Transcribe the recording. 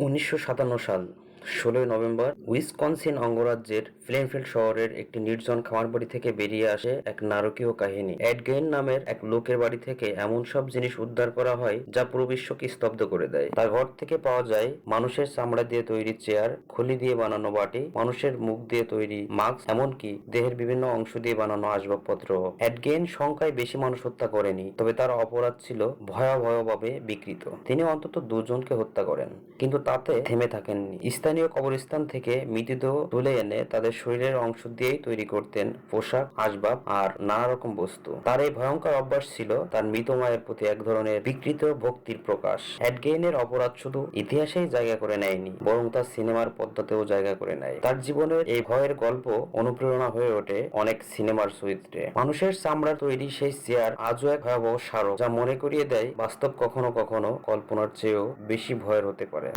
1957 সাল 16ই November Wisconsin অঙ্গরাজ্যের প্লেনফিল্ড শহরের একটি নির্জন খামারবাড়ি থেকে বেরিয়ে আসে এক নারকীয় কাহিনী। এড গেইন নামের এক লোকের বাড়ি থেকে এমন সব জিনিস উদ্ধার করা হয় যা পুরো বিশ্বকে স্তব্ধ করে দেয়। তার ঘর থেকে পাওয়া যায় মানুষের চামড়া দিয়ে তৈরি চেয়ার, খলি দিয়ে বানানো বাটি, মানুষের মুখ দিয়ে তৈরি মাস্ক, এমনকি দেহের বিভিন্ন অংশ দিয়ে বানানো আসবাবপত্র। এড গেইন সংখ্যায় বেশি মানুষ হত্যা করেনি, তবে তার অপরাধ ছিল ভয়াবহভাবে বিকৃত। তিনি অন্তত দুজনকে হত্যা করেন, কিন্তু তাতে থেমে থাকেননি। স্থানীয় কবরস্থান থেকে মৃতদেহ তুলে এনে তাদের শরীরের অংশ দিয়েই তৈরি করতেন পোশাক, আসবাব আর নানা রকম বস্তু। তার এই ভয়ঙ্কর অভ্যাস ছিল তার মৃত মায়ের প্রতি এক ধরনের বিকৃত ভক্তির প্রকাশ। এড গেইনের অপরাধ শুধু ইতিহাসেই জায়গা করে নেয়নি, বরং তার সিনেমার পদ্মাতেও জায়গা করে নেয়। তার জীবনের এই ভয়ের গল্প অনুপ্রেরণা হয়ে ওঠে অনেক সিনেমার চরিত্রে। মানুষের চামড়ার তৈরি সেই চেয়ার আজও এক ভয়াবহ স্মারক, যা মনে করিয়ে দেয় বাস্তব কখনো কখনো কল্পনার চেয়েও বেশি ভয়ের হতে পারে।